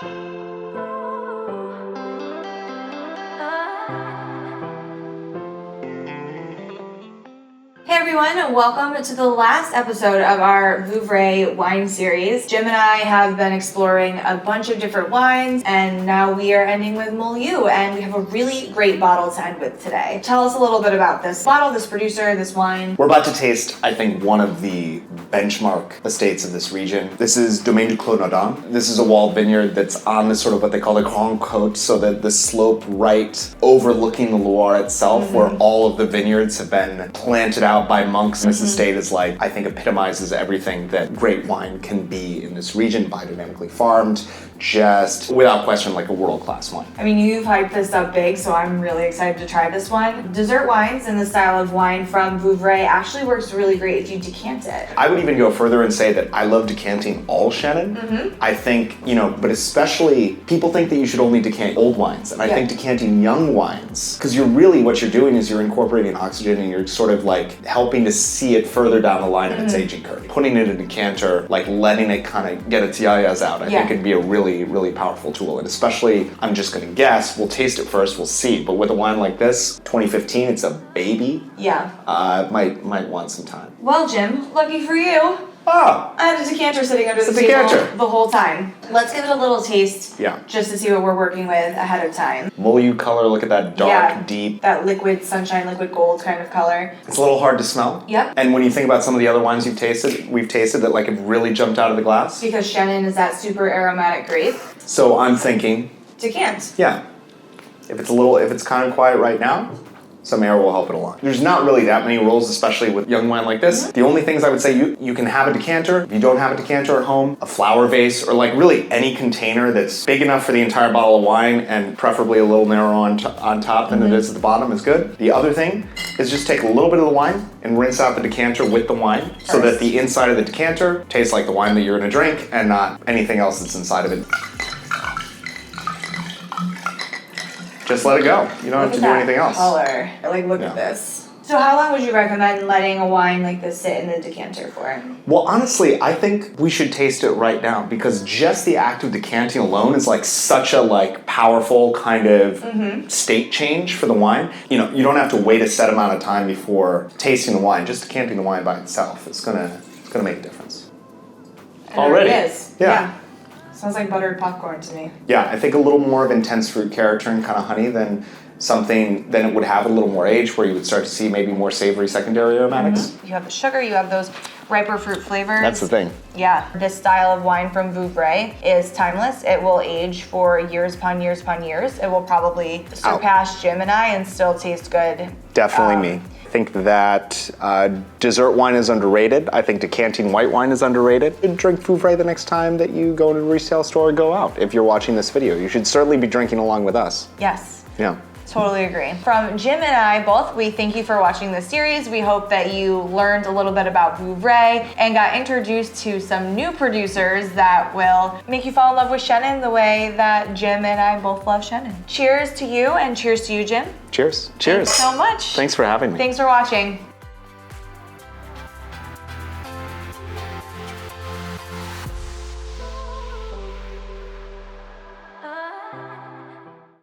Hey everyone, welcome to the last episode of our Vouvray Wine Series. Jim and I have been exploring a bunch of different wines, and now we are ending with Milieu, and we have a really great bottle to end with today. Tell us a little bit about this bottle, this producer, this wine. We're about to taste, I think, one of the benchmark estates of this region. This is Domaine du Clos Naudin. This is a walled vineyard that's on this sort of what they call the Grand Côte, so that the slope right overlooking the Loire itself, where all of the vineyards have been planted out by monks. This estate is like, I think, epitomizes everything that great wine can be in this region, biodynamically farmed, just without question like a world-class wine. I mean, you've hyped this up big, so I'm really excited to try this one. Dessert wines in the style of wine from Vouvray actually works really great if you decant it. I would even go further and say that I love decanting all Chenin. I think, but especially people think that you should only decant old wines, and I think decanting young wines, because what you're doing is you're incorporating oxygen and you're sort of like helping to see it further down the line in its aging curve. Putting it in a decanter, like letting it kind of get its yayas out, I think it'd be a really powerful tool. And especially, I'm just gonna guess, we'll taste it first, we'll see. But with a wine like this, 2015, it's a baby. Yeah. Might want some time. Well, Jim, lucky for you. Oh! I had a decanter sitting under the table the whole time. Let's give it a little taste, just to see what we're working with ahead of time. Milieu color, look at that dark, deep. That liquid sunshine, liquid gold kind of color. It's a little hard to smell. Yep. And when you think about some of the other wines we've tasted that like have really jumped out of the glass. Because Chenin is that super aromatic grape. So I'm thinking. Decant. Yeah. If it's kind of quiet right now, some air will help it along. There's not really that many rules, especially with young wine like this. The only things I would say, you can have a decanter. If you don't have a decanter at home, a flower vase, or like really any container that's big enough for the entire bottle of wine and preferably a little narrower on top than it is at the bottom is good. The other thing is just take a little bit of the wine and rinse out the decanter with the wine so that the inside of the decanter tastes like the wine that you're gonna drink and not anything else that's inside of it. Just let it go. You don't have to do anything else. Color. Like, look at this. So how long would you recommend letting a wine like this sit in the decanter for? Well, honestly, I think we should taste it right now because just the act of decanting alone is like such a like powerful kind of state change for the wine. You don't have to wait a set amount of time before tasting the wine. Just decanting the wine by itself, it's gonna make a difference. And already. It is. Yeah. Sounds like buttered popcorn to me. Yeah, I think a little more of intense fruit character and kind of honey than it would have a little more age where you would start to see maybe more savory secondary aromatics. You have the sugar, you have those riper fruit flavors. That's the thing. Yeah, this style of wine from Vouvray is timeless. It will age for years upon years upon years. It will probably surpass Jim and I and still taste good. Definitely me. I think that dessert wine is underrated. I think decanting white wine is underrated. Drink Vouvray the next time that you go to a retail store or go out. If you're watching this video, you should certainly be drinking along with us. Yes. Yeah. Totally agree. From Jim and I both, we thank you for watching this series. We hope that you learned a little bit about Vouvray and got introduced to some new producers that will make you fall in love with Chenin the way that Jim and I both love Chenin. Cheers to you and cheers to you, Jim. Cheers. Cheers. Thanks so much. Thanks for having me. Thanks for watching.